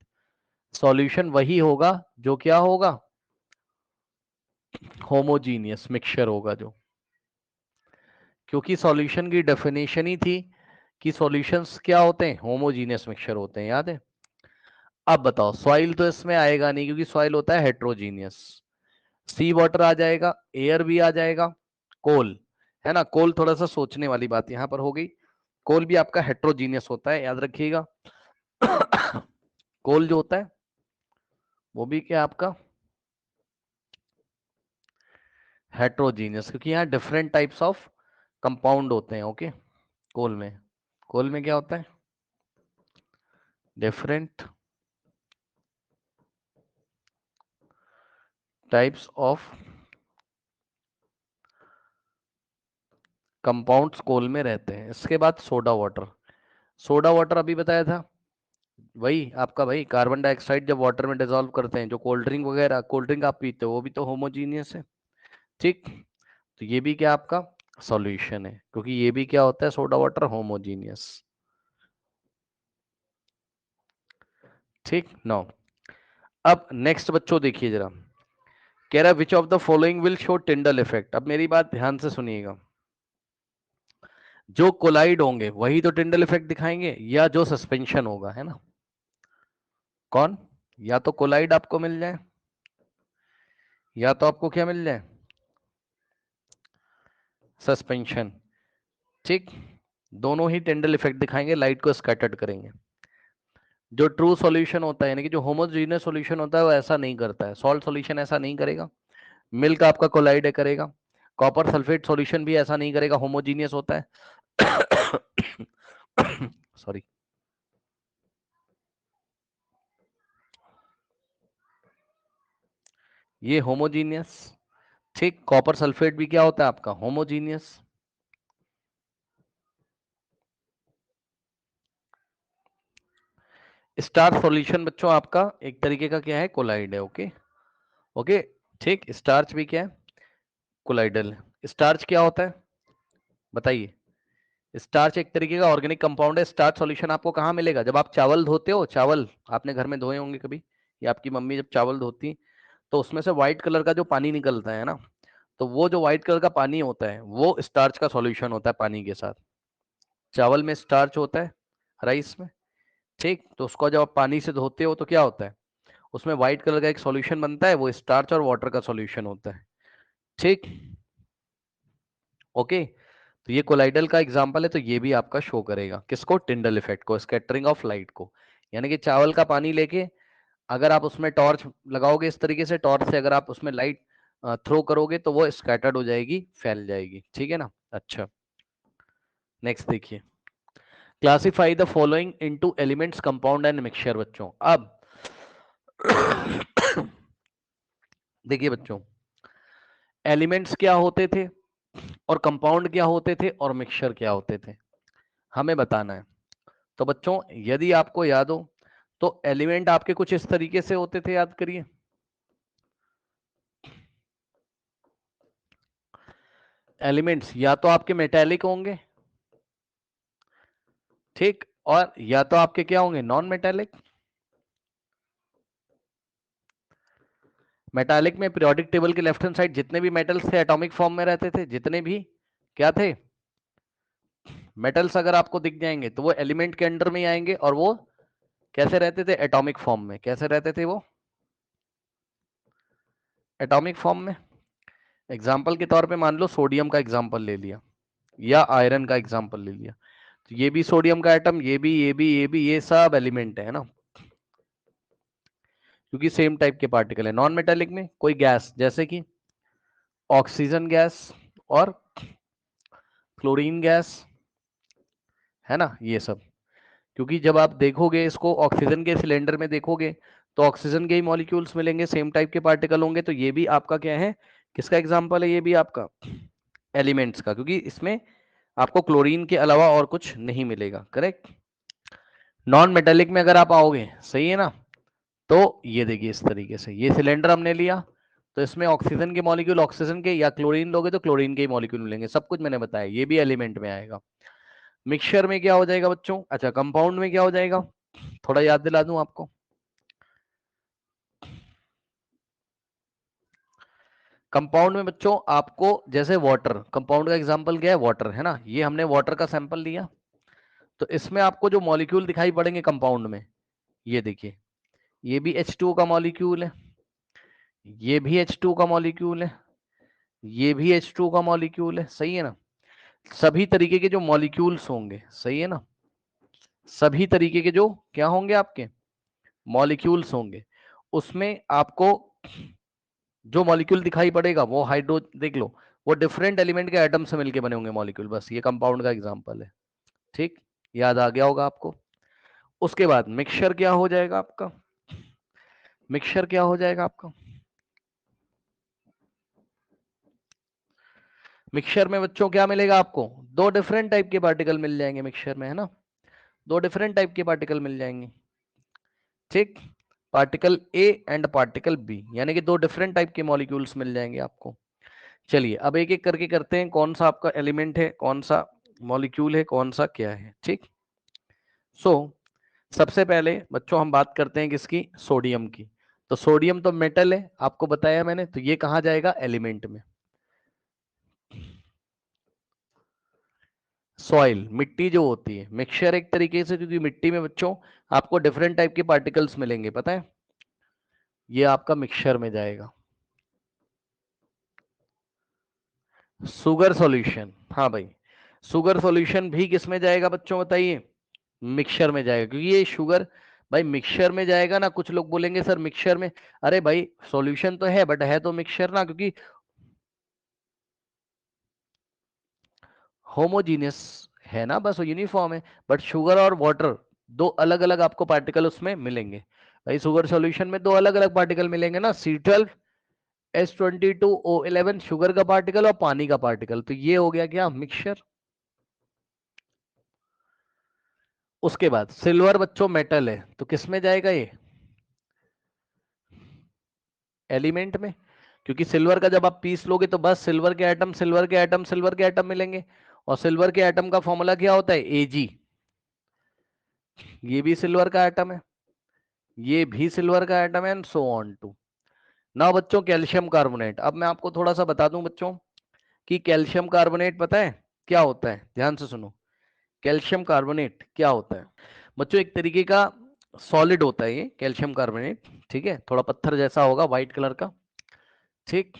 Speaker 1: सॉल्यूशन वही होगा जो क्या होगा, होमोजीनियस मिक्सचर होगा जो, क्योंकि सॉल्यूशन की डेफिनेशन ही थी कि सॉल्यूशंस क्या होते हैं, होमोजीनियस मिक्सचर होते हैं, याद है। अब बताओ, सॉइल तो इसमें आएगा नहीं क्योंकि सॉइल होता है हेट्रोजीनियस। सी वाटर आ जाएगा, एयर भी आ जाएगा, कोल है ना। कोल थोड़ा सा सोचने वाली बात यहां पर हो गई। कोल भी आपका हेट्रोजीनियस होता है, याद रखिएगा। कोल जो होता है वो भी क्या आपका हेट्रोजीनियस, क्योंकि यहाँ डिफरेंट टाइप्स ऑफ कंपाउंड होते हैं। ओके, कोल में क्या होता है, डिफरेंट टाइप्स ऑफ कंपाउंड्स कोल में रहते हैं। इसके बाद सोडा वाटर। सोडा वाटर अभी बताया था, वही आपका भाई कार्बन डाइऑक्साइड जब वाटर में डिसॉल्व करते हैं, जो कोल्ड ड्रिंक वगैरह, कोल्ड ड्रिंक आप पीते हो वो भी तो होमोजीनियस है, ठीक। तो ये भी क्या आपका सॉल्यूशन है, क्योंकि ये भी क्या होता है, सोडा वाटर होमोजीनियस, ठीक। नो, अब नेक्स्ट बच्चों देखिए जरा, कह रहा है विच of the following will show Tyndall effect. अब मेरी बात ध्यान से सुनिएगा, जो कोलाइड होंगे वही तो टिंडल इफेक्ट दिखाएंगे, या जो सस्पेंशन होगा, है ना। कौन, या तो कोलाइड आपको मिल जाए, या तो आपको क्या मिल जाए, सस्पेंशन, ठीक। दोनों ही टिंडल इफेक्ट दिखाएंगे, लाइट को स्कैटर्ड करेंगे। जो ट्रू सॉल्यूशन होता है, यानी कि जो होमोजीनियस सॉल्यूशन होता है, वो ऐसा नहीं करता है। सॉल्ट सॉल्यूशन ऐसा नहीं करेगा, मिल्क आपका कोलाइड करेगा। कॉपर सल्फेट सॉल्यूशन भी ऐसा नहीं करेगा, होमोजीनियस होता है। सॉरी, ये होमोजीनियस, ठीक। कॉपर सल्फेट भी क्या होता है आपका, होमोजीनियस। स्टार्च सॉल्यूशन बच्चों आपका एक तरीके का क्या है, कोलाइड है। ओके ओके, ठीक। स्टार्च भी क्या है, कोलाइडल है। स्टार्च क्या होता है बताइए। स्टार्च एक तरीके का ऑर्गेनिक कंपाउंड है। स्टार्च सॉल्यूशन आपको कहाँ मिलेगा, जब आप चावल धोते हो, चावल आपने घर में धोए होंगे कभी, या आपकी मम्मी जब चावल धोती तो उसमें से व्हाइट कलर का जो पानी निकलता है ना, तो वो जो व्हाइट कलर का पानी होता है वो स्टार्च का सॉल्यूशन होता है पानी के साथ। चावल में स्टार्च होता है, राइस में, ठीक। तो उसको जब आप पानी से धोते हो तो क्या होता है, उसमें व्हाइट कलर का एक सॉल्यूशन बनता है, वो स्टार्च और वाटर का सॉल्यूशन होता है, ठीक। ओके, तो ये कोलाइडल का एग्जांपल है, तो ये भी आपका शो करेगा किसको, टिंडल इफेक्ट को, स्कैटरिंग ऑफ लाइट को। यानी कि चावल का पानी लेके अगर आप उसमें टॉर्च लगाओगे, इस तरीके से टॉर्च से अगर आप उसमें लाइट थ्रो करोगे तो वो स्कैटर्ड हो जाएगी, फैल जाएगी, ठीक है ना। अच्छा, नेक्स्ट देखिए, classify the following into elements, compound and mixture. बच्चों अब देखिए बच्चों, एलिमेंट्स क्या होते थे और कंपाउंड क्या होते थे और मिक्सचर क्या होते थे, हमें बताना है। तो बच्चों यदि आपको याद हो तो एलिमेंट आपके कुछ इस तरीके से होते थे, याद करिए। एलिमेंट्स या तो आपके मेटेलिक होंगे, ठीक, और या तो आपके क्या होंगे, नॉन मेटेलिक। मेटालिक में पीरियोडिक टेबल के लेफ्ट हैंड साइड जितने भी मेटल्स थे एटॉमिक फॉर्म में रहते थे, जितने भी क्या थे मेटल्स, अगर आपको दिख जाएंगे तो वो एलिमेंट के अंडर में ही आएंगे, और वो कैसे रहते थे, एटॉमिक फॉर्म में। कैसे रहते थे वो, एटॉमिक फॉर्म में। एग्जाम्पल के तौर पे मान लो सोडियम का एग्जाम्पल ले लिया, या आयरन का एग्जाम्पल ले लिया, तो ये भी सोडियम का एटम, ये भी ये सब एलिमेंट है ना, क्योंकि सेम टाइप के पार्टिकल है। नॉन मेटेलिक में कोई गैस, जैसे कि ऑक्सीजन गैस और क्लोरीन गैस, है ना, ये सब। क्योंकि जब आप देखोगे इसको ऑक्सीजन के सिलेंडर में देखोगे तो ऑक्सीजन के ही मॉलिक्यूल्स मिलेंगे, सेम टाइप के पार्टिकल होंगे, तो ये भी आपका क्या है, किसका एग्जांपल है, ये भी आपका एलिमेंट्स का, क्योंकि इसमें आपको क्लोरीन के अलावा और कुछ नहीं मिलेगा, करेक्ट। नॉन मेटेलिक में अगर आप आओगे, सही है ना, तो ये देखिए इस तरीके से, ये सिलेंडर हमने लिया, तो इसमें ऑक्सीजन के मॉलिक्यूल ऑक्सीजन के, या क्लोरीन लोगे तो क्लोरीन के ही मॉलिक्यूल मिलेंगे, सब कुछ मैंने बताया, ये भी एलिमेंट में आएगा। मिक्सचर में क्या हो जाएगा बच्चों, अच्छा कंपाउंड में क्या हो जाएगा, थोड़ा याद दिला दूं आपको। कंपाउंड में बच्चों आपको, जैसे वाटर, कंपाउंड का एग्जांपल क्या है, वाटर है ना, ये हमने वाटर का सैंपल लिया, तो इसमें आपको जो मॉलिक्यूल दिखाई पड़ेंगे कंपाउंड में, ये देखिए, ये भी H2O का मॉलिक्यूल है, ये भी H2O का मॉलिक्यूल है, ये भी H2O का मॉलिक्यूल है, सही है ना। सभी तरीके के जो मॉलिक्यूल्स होंगे, सही है ना, सभी तरीके के जो क्या होंगे आपके मॉलिक्यूल्स होंगे, उसमें आपको जो मॉलिक्यूल दिखाई पड़ेगा वो हाइड्रो, देख लो, वो डिफरेंट एलिमेंट के एटम से मिलके बने होंगे मॉलिक्यूल, बस ये कंपाउंड का एग्जांपल है। ठीक, याद आ गया होगा आपको। उसके बाद मिक्सचर क्या हो जाएगा आपका, मिक्सचर क्या हो जाएगा आपका, मिक्सचर में बच्चों क्या मिलेगा आपको, दो डिफरेंट टाइप के पार्टिकल मिल जाएंगे मिक्सचर में, है ना, दो डिफरेंट टाइप के पार्टिकल मिल जाएंगे। ठीक, particle A and particle B, यानी कि दो डिफरेंट टाइप के मॉलिक्यूल्स मिल जाएंगे आपको। चलिए अब एक एक करके करते हैं, कौन सा आपका एलिमेंट है, कौन सा मॉलिक्यूल है, कौन सा क्या है। ठीक, सो सबसे पहले बच्चों हम बात करते हैं किसकी, सोडियम की। तो सोडियम तो मेटल है, आपको बताया मैंने, तो ये कहां जाएगा, एलिमेंट में। सॉइल, मिट्टी जो होती है, मिक्सचर एक तरीके से, क्योंकि मिट्टी में बच्चों आपको डिफरेंट टाइप के पार्टिकल्स मिलेंगे, पता है, ये आपका मिक्सचर में जाएगा। शुगर सॉल्यूशन, हाँ भाई, शुगर सॉल्यूशन भी किस में जाएगा बच्चों बताइए, मिक्सचर में जाएगा, क्योंकि ये शुगर भाई मिक्सचर में जाएगा ना। कुछ लोग बोलेंगे सर मिक्सचर में, अरे भाई सॉल्यूशन तो है बट है तो मिक्सचर ना, क्योंकि होमोजीनियस है ना, बस यूनिफॉर्म है। बट शुगर और वाटर दो अलग अलग आपको पार्टिकल उसमें मिलेंगे भाई, शुगर सॉल्यूशन में दो अलग अलग पार्टिकल मिलेंगे ना, C12H22O11 शुगर का पार्टिकल और पानी का पार्टिकल, तो ये हो गया क्या, मिक्सचर। उसके बाद सिल्वर बच्चों मेटल है, तो किस में जाएगा ये, एलिमेंट में, क्योंकि सिल्वर का जब आप पीस लोगे तो बस सिल्वर के एटम, सिल्वर के एटम, सिल्वर के एटम मिलेंगे, और सिल्वर के एटम का फॉर्मूला क्या होता है, Ag, ये भी सिल्वर का एटम है, ये भी सिल्वर का एटम है, एंड सो ऑन टू। ना बच्चों कैल्शियम कार्बोनेट, अब मैं आपको थोड़ा सा बता दूं बच्चों कि कैल्शियम कार्बोनेट पता है क्या होता है, ध्यान से सुनो, कैल्शियम कार्बोनेट क्या होता है बच्चों, एक तरीके का सॉलिड होता है ये कैल्शियम कार्बोनेट, ठीक है, थोड़ा पत्थर जैसा होगा व्हाइट कलर का। ठीक,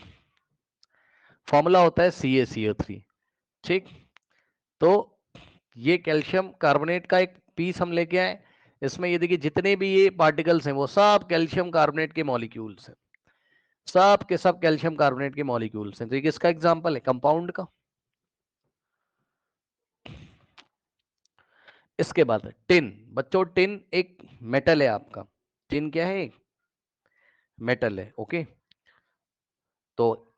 Speaker 1: फॉर्मूला होता है CaCO3। ठीक, तो ये कैल्शियम कार्बोनेट का एक पीस हम लेके आए, इसमें ये देखिए जितने भी ये पार्टिकल्स हैं वो सब कैल्शियम कार्बोनेट के मॉलिक्यूल्स हैं, सब के सब कैल्शियम कार्बोनेट के मॉलिक्यूल्स हैं। तो ये किसका एग्जांपल है, कंपाउंड का। इसके बाद टिन बच्चों, टिन एक मेटल है आपका, टिन क्या है, मेटल है, ओके। तो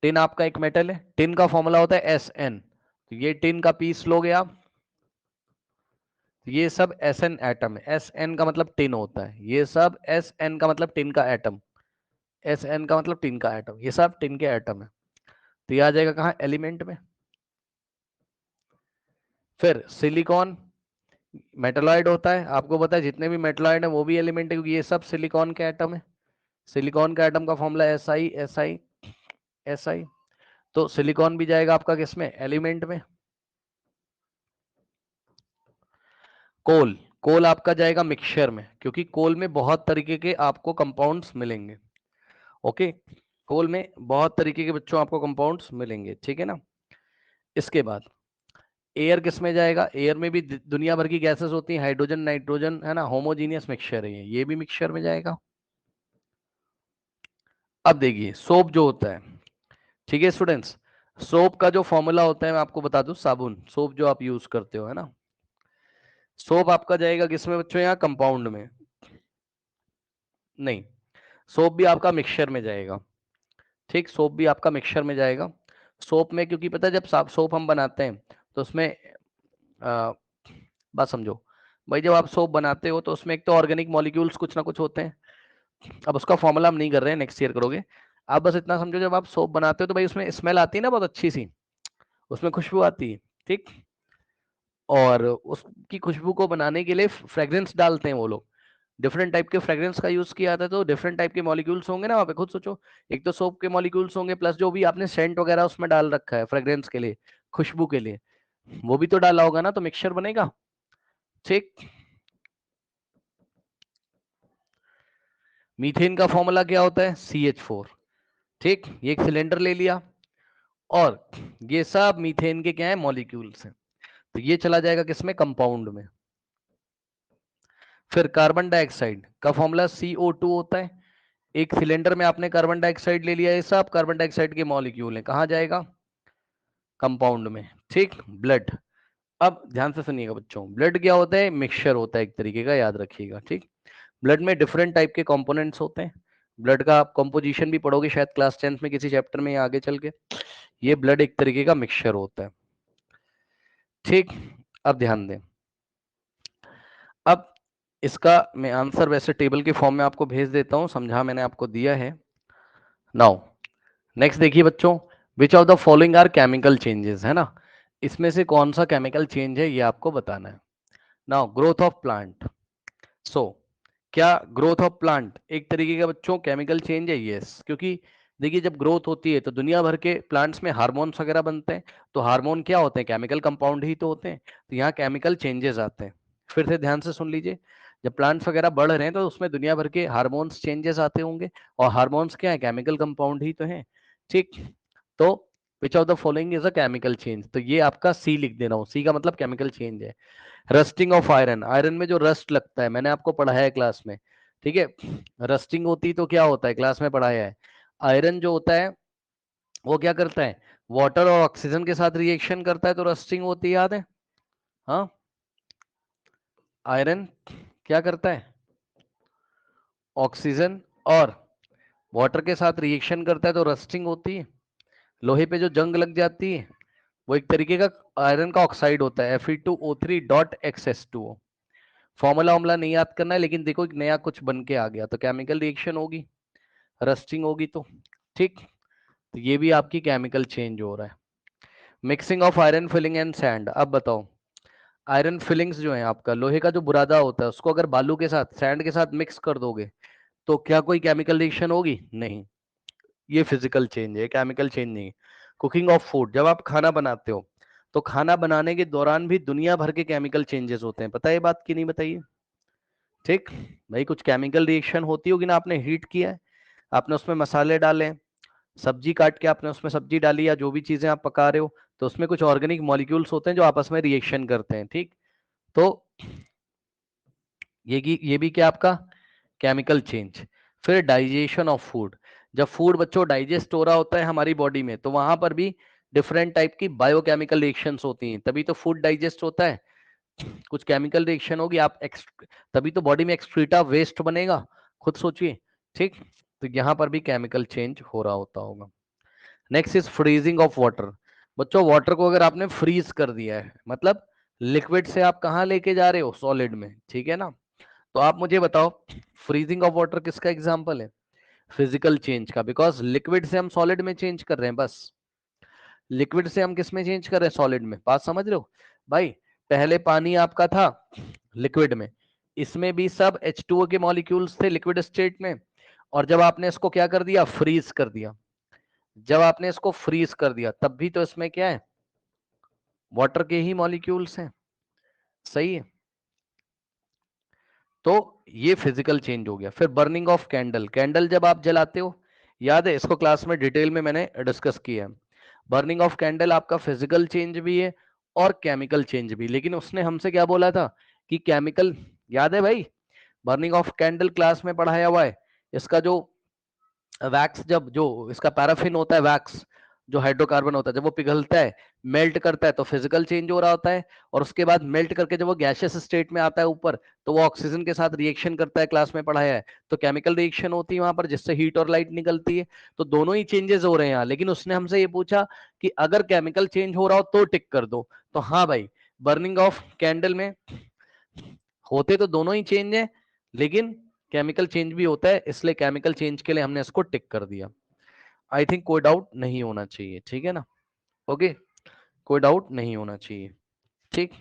Speaker 1: टिन आपका एक मेटल है, टिन का फॉर्मूला होता है SN, तो ये टिन का पीस लोगे आप, ये सब SN एटम है, SN का मतलब टिन होता है, ये सब SN का मतलब टिन का एटम, SN का मतलब टिन का एटम, ये सब टिन के एटम है। तो ये आ जाएगा कहाँ, एलिमेंट में। फिर सिलिकॉन मेटलॉइड होता है, आपको पता है जितने भी मेटलॉइड है वो भी एलिमेंट है, क्योंकि ये सब सिलिकॉन के एटम है। सिलिकॉन का एटम का फॉर्मूला SI। तो सिलिकॉन भी जाएगा आपका किसमें, एलिमेंट में। कोल, कोल आपका जाएगा मिक्सचर में, क्योंकि कोल में बहुत तरीके के आपको कंपाउंड्स मिलेंगे, ओके, कोल में बहुत तरीके के बच्चों आपको कंपाउंड्स मिलेंगे, ठीक है ना। इसके बाद एयर किस में जाएगा, एयर में भी दुनिया भर की गैसेस होती हैं, हाइड्रोजन नाइट्रोजन, है ना, होमोजीनियस मिक्सचर है ये भी मिक्सचर में जाएगा। अब देखिए सोप जो होता है, ठीक है स्टूडेंट्स, सोप का जो फॉर्मूला होता है मैं आपको बता दूं, साबुन, सोप जो आप यूज करते हो, है ना, सोप आपका जाएगा किसमें बच्चों, यहाँ कंपाउंड में, नहीं, सोप भी आपका मिक्सचर में जाएगा। ठीक, सोप भी आपका मिक्सचर में जाएगा। सोप में क्योंकि पता है जब सोप हम बनाते हैं तो उसमें बात समझो भाई, जब आप सोप बनाते हो तो उसमें एक तो ऑर्गेनिक मॉलिक्यूल्स कुछ ना कुछ होते हैं। अब उसका फॉर्मूला हम नहीं कर रहे हैं, नेक्स्ट ईयर करोगे। आप बस इतना समझो, जब आप सोप बनाते हो तो भाई उसमें स्मेल आती है ना बहुत अच्छी सी, उसमें खुशबू आती है, ठीक। और उसकी खुशबू को बनाने के लिए फ्रेग्रेंस डालते हैं वो लोग, डिफरेंट टाइप के फ्रेग्रेंस का यूज किया जाता है। तो डिफरेंट टाइप के मॉलिक्यूल्स होंगे ना वहाँ पे, खुद सोचो। एक तो सोप के मॉलिक्यूल्स होंगे, प्लस जो भी आपने सेंट वगैरह उसमें डाल रखा है फ्रेग्रेंस के लिए, खुशबू के लिए, वो भी तो डाला होगा ना, तो मिक्सचर बनेगा, ठीक। मीथेन का फॉर्मूला क्या होता है, CH4, ठीक। ये एक सिलेंडर ले लिया, और ये सब मीथेन के क्या है, मॉलिक्यूल्स हैं। तो ये चला जाएगा किसमें, कंपाउंड में। फिर कार्बन डाइऑक्साइड का फॉर्मूला CO2 होता है। एक सिलेंडर में आपने कार्बन डाइऑक्साइड ले लिया, ये सब कार्बन डाइऑक्साइड के मॉलिक्यूल हैं, कहाँ जाएगा, कंपाउंड में, ठीक। ब्लड, अब ध्यान से सुनिएगा बच्चों, ब्लड क्या होता है, मिक्सचर होता है एक तरीके का, याद रखिएगा, ठीक। ब्लड में डिफरेंट टाइप के कंपोनेंट्स होते हैं। ब्लड का आप कंपोजिशन भी पढ़ोगे शायद क्लास 10th में किसी चैप्टर में, या आगे चल के। ये ब्लड एक तरीके का मिक्सचर होता है, ठीक। अब ध्यान दें, अब इसका मैं आंसर वैसे टेबल के फॉर्म में आपको भेज देता हूं, समझा मैंने आपको दिया है। नाउ नेक्स्ट देखिए बच्चों, which of the following are chemical changes, है ना, इसमें से कौन सा केमिकल चेंज है ये आपको बताना है। नाउ ग्रोथ ऑफ प्लांट, सो क्या ग्रोथ ऑफ प्लांट एक तरीके का बच्चों केमिकल चेंज है, यस। क्योंकि देखिए जब ग्रोथ होती है तो दुनिया भर के प्लांट्स में हार्मोन्स वगैरह बनते हैं, तो हार्मोन क्या होते हैं, केमिकल कंपाउंड ही तो होते हैं, तो यहाँ केमिकल चेंजेस आते हैं। फिर से ध्यान से सुन लीजिए, जब प्लांट्स वगैरह बढ़ रहे हैं तो उसमें दुनिया भर के हार्मोन्स चेंजेस आते होंगे, और हार्मोन्स क्या है, केमिकल कंपाउंड ही तो है, ठीक। तो विच of the following is a chemical change, तो ये आपका सी लिख देना हो, सी का मतलब केमिकल चेंज है। रस्टिंग ऑफ आयरन, आयरन में जो रस्ट लगता है, मैंने आपको पढ़ाया है क्लास में, ठीक है। रस्टिंग होती तो क्या होता है, क्लास में पढ़ाया है। आयरन जो होता है वो क्या करता है, वाटर और ऑक्सीजन के साथ रिएक्शन करता है, तो रस्टिंग होती है, याद है। हाँ, आयरन क्या करता है, ऑक्सीजन और वाटर के साथ रिएक्शन करता है, तो रस्टिंग होती है। लोहे पे जो जंग लग जाती है वो एक तरीके का आयरन का ऑक्साइड होता है, Fe2O3.XS2O। फॉर्मूला वॉर्मूला नहीं याद करना है, लेकिन देखो एक नया कुछ बन के आ गया, तो केमिकल रिएक्शन होगी, रस्टिंग होगी, तो ठीक। तो ये भी आपकी केमिकल चेंज हो रहा है। Mixing of iron filling and sand, अब बताओ, आयरन फिलिंग्स जो है आपका, लोहे का जो बुरादा होता है उसको अगर बालू के साथ, सैंड के साथ मिक्स कर दोगे तो क्या कोई केमिकल रिएक्शन होगी, नहीं। ये फिजिकल चेंज है, केमिकल चेंज नहीं। कुकिंग ऑफ फूड, जब आप खाना बनाते हो तो खाना बनाने के दौरान भी दुनिया भर के केमिकल चेंजेस होते हैं, पता है ये बात की नहीं, बताइए, ठीक। भाई कुछ केमिकल रिएक्शन होती होगी ना, आपने हीट किया है, आपने उसमें मसाले डाले, सब्जी काट के आपने उसमें सब्जी डाली, या जो भी चीजें आप पका रहे हो, तो उसमें कुछ ऑर्गेनिक मॉलिक्यूल्स होते हैं जो आपस में रिएक्शन करते हैं, ठीक। तो ये भी क्या आपका केमिकल चेंज। फिर डाइजेशन ऑफ फूड, जब फूड बच्चों डाइजेस्ट हो रहा होता है हमारी बॉडी में, तो वहां पर भी डिफरेंट टाइप की बायोकेमिकल रिएक्शंस होती हैं, तभी तो फूड डाइजेस्ट होता है। कुछ केमिकल रिएक्शन होगी, तभी तो बॉडी में एक्सक्रीटा वेस्ट बनेगा, खुद सोचिए, ठीक। तो यहाँ पर भी केमिकल चेंज हो रहा होता होगा। Next is freezing of water, बच्चों वाटर को अगर आपने फ्रीज कर दिया है, मतलब लिक्विड से आप कहाँ लेके जा रहे हो, सॉलिड में, ठीक है ना। तो आप मुझे बताओ, फ्रीजिंग ऑफ वाटर किसका एग्जाम्पल है, फिजिकल चेंज का, बिकॉज लिक्विड से हम सॉलिड में चेंज कर रहे हैं, बस लिक्विड से हम किस में चेंज कर रहे हैं, सॉलिड में, बात समझ रहे हो भाई। पहले पानी आपका था लिक्विड में, इसमें भी सब H2O के मॉलिक्यूल्स थे लिक्विड स्टेट में, और जब आपने इसको क्या कर दिया, फ्रीज कर दिया, जब आपने इसको फ्रीज कर दिया तब भी तो इसमें क्या है, वाटर के ही मॉलिक्यूल्स हैं, सही है। तो ये फिजिकल चेंज हो गया। फिर बर्निंग ऑफ कैंडल, कैंडल जब आप जलाते हो, याद है इसको क्लास में डिटेल में मैंने डिस्कस किया है। बर्निंग ऑफ कैंडल आपका फिजिकल चेंज भी है और केमिकल चेंज भी, लेकिन उसने हमसे क्या बोला था कि केमिकल, याद है भाई, बर्निंग ऑफ कैंडल क्लास में पढ़ाया हुआ है। इसका जो वैक्स, जब जो इसका पैराफिन होता है, वैक्स जो हाइड्रोकार्बन होता है, जब वो पिघलता है, मेल्ट करता है, तो फिजिकल चेंज हो रहा होता है, और उसके बाद मेल्ट करके जब वो गैसियस स्टेट में आता है ऊपर, तो वो ऑक्सीजन के साथ रिएक्शन करता है, क्लास में पढ़ाया है, तो केमिकल रिएक्शन होती है वहां पर, जिससे हीट और लाइट निकलती है। तो दोनों ही चेंजेस हो रहे हैं यहाँ, लेकिन उसने हमसे ये पूछा कि अगर केमिकल चेंज हो रहा हो तो टिक कर दो, तो हाँ भाई, बर्निंग ऑफ कैंडल में होते तो दोनों ही चेंज है, लेकिन केमिकल चेंज भी होता है, इसलिए केमिकल चेंज के लिए हमने इसको टिक कर दिया। आई थिंक कोई डाउट नहीं होना चाहिए, ठीक है ना? ओके, कोई डाउट नहीं होना चाहिए, ठीक।